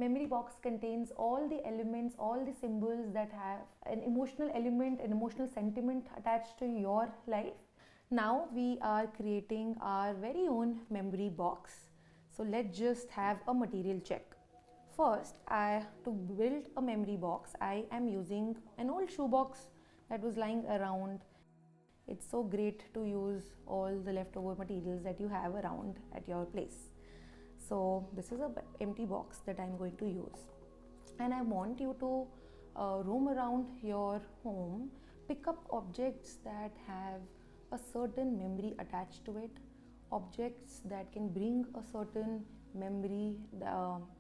memory box contains all the elements, all the symbols that have an emotional element, an emotional sentiment attached to your life. Now we are creating our very own memory box. So let's just have a material check. First, to build a memory box, I am using an old shoebox that was lying around. It's so great to use all the leftover materials that you have around at your place. So this is an empty box that I'm going to use, and I want you to roam around your home, pick up objects that have a certain memory attached to it, objects that can bring a certain memory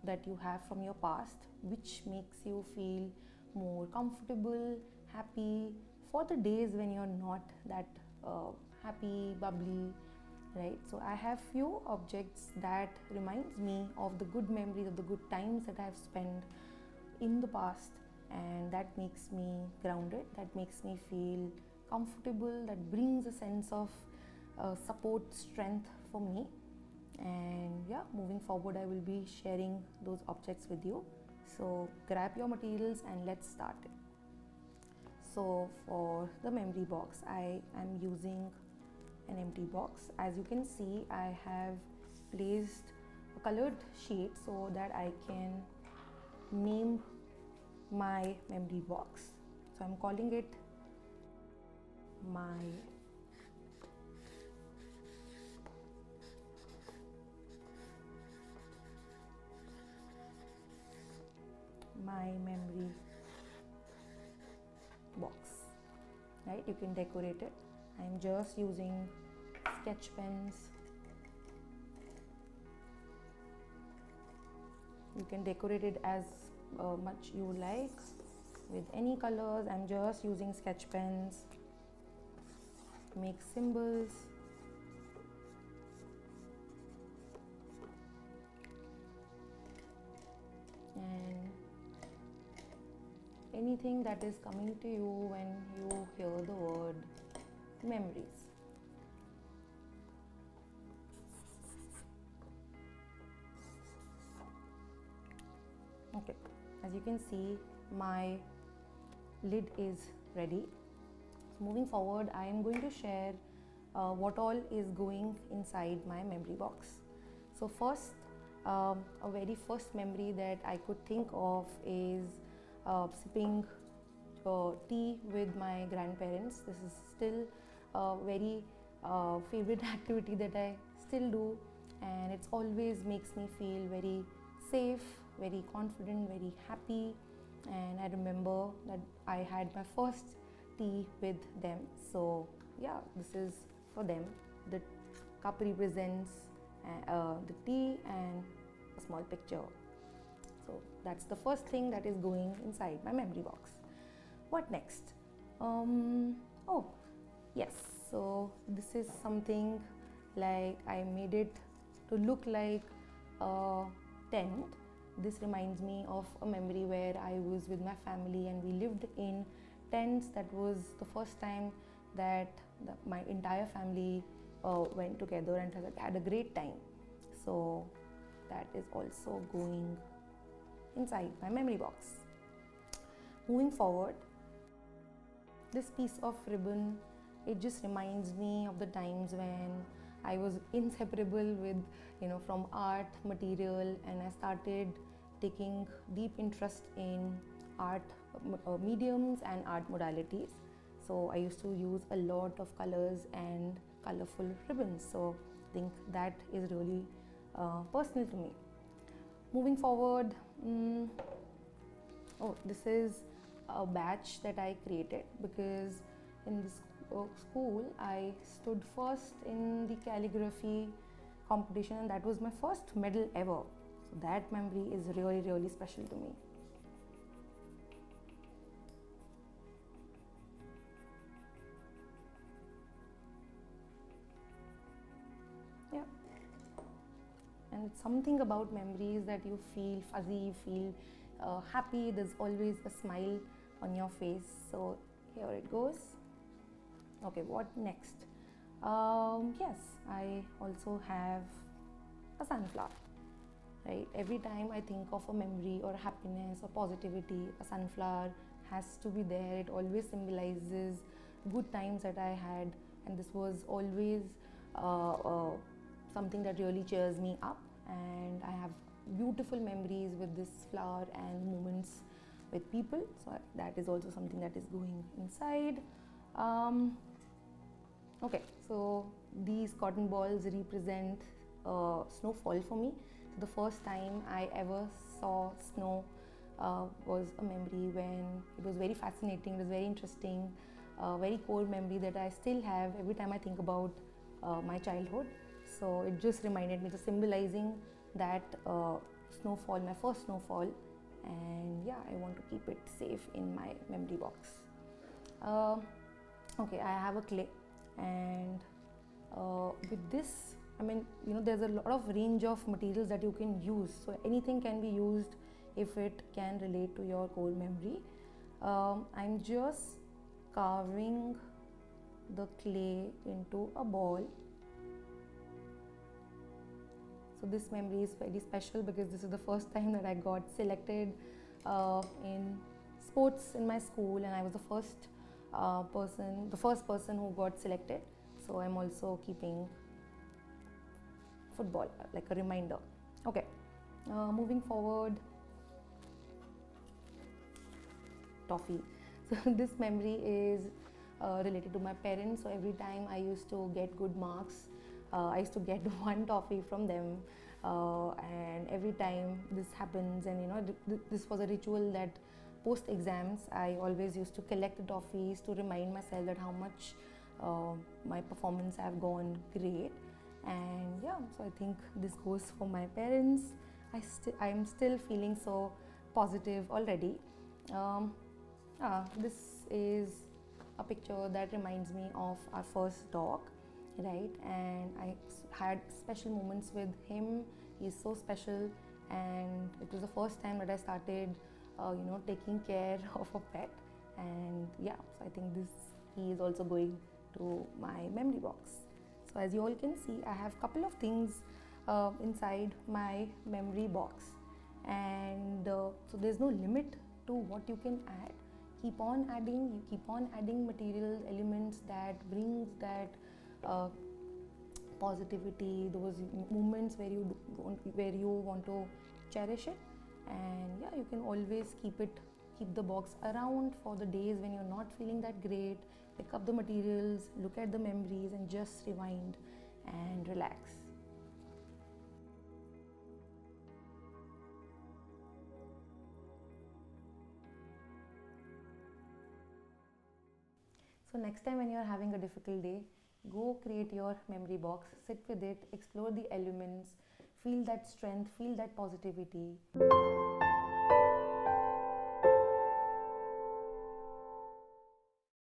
that you have from your past, which makes you feel more comfortable, happy for the days when you're not that happy, bubbly, right? So I have few objects that reminds me of the good memories, of the good times that I have spent in the past, and that makes me grounded, that makes me feel comfortable, that brings a sense of support, strength for me. And yeah, moving forward I will be sharing those objects with you. So grab your materials and let's start it. So for the memory box, I am using an empty box. As you can see, I have placed a colored sheet so that I can name my memory box. So I'm calling it my memory box, right? You can decorate it. I'm just using sketch pens. You can decorate it as much you like with any colors. I'm just using sketch pens. Make symbols. And anything that is coming to you when you hear the word memories. Okay, as you can see, my lid is ready. So moving forward, I am going to share what all is going inside my memory box. So first, a very first memory that I could think of is sipping tea with my grandparents. This is still a very favorite activity that I still do, and it always makes me feel very safe, very confident, very happy. And I remember that I had my first tea with them. So yeah, this is for them. The cup represents the tea and a small picture. So that's the first thing that is going inside my memory box. What next? Oh yes, so this is something like I made it to look like a tent. This reminds me of a memory where I was with my family and we lived in tents. That was the first time that my entire family went together and had a great time. So that is also going inside my memory box. Moving forward, this piece of ribbon, it just reminds me of the times when I was inseparable with, from art material, and I started taking deep interest in art mediums and art modalities. So I used to use a lot of colors and colorful ribbons. So I think that is really personal to me. Moving forward, this is a badge that I created because in this school I stood first in the calligraphy competition, and that was my first medal ever. So that memory is really, really special to me. Yeah. And it's something about memories that you feel fuzzy, you feel happy, there's always a smile on your face. So here it goes. Okay, what next? Yes, I also have a sunflower. right? Every time I think of a memory or happiness or positivity, a sunflower has to be there. It always symbolizes good times that I had, and this was always uh, uh, something that really cheers me up. And I have beautiful memories with this flower and moments with people, so that is also something that is going inside. um, okay, so these cotton balls represent snowfall for me. So the first time I ever saw snow was a memory when it was very fascinating, it was very interesting, very core memory that I still have every time I think about my childhood. So it just reminded me, to symbolizing that snowfall, my first snowfall, and yeah, I want to keep it safe in my memory box. Uh, okay, I have a clay, and with this, I mean, there's a lot of range of materials that you can use. So anything can be used if it can relate to your core memory. I'm just carving the clay into a ball. So this memory is very special because this is the first time that I got selected in sports in my school, and I was the first person who got selected. So I'm also keeping football like a reminder. Okay, moving forward, toffee. So this memory is related to my parents. So every time I used to get good marks, I used to get one toffee from them, and every time this happens, and this was a ritual that post exams I always used to collect the toffees to remind myself that how much my performance have gone great. And yeah, so I think this goes for my parents. I'm still feeling so positive already. This is a picture that reminds me of our first dog, right? And I had special moments with him. He's so special, and it was the first time that I started taking care of a pet. And yeah, so I think he is also going to my memory box. So as you all can see, I have a couple of things inside my memory box, and so there's no limit to what you can add. Keep on adding materials, elements that brings that positivity, those moments where you want to cherish it. And yeah, you can always keep the box around for the days when you're not feeling that great. Pick up the materials, look at the memories, and just rewind and relax. So next time when you're having a difficult day, go create your memory box, sit with it, explore the elements, feel that strength, feel that positivity.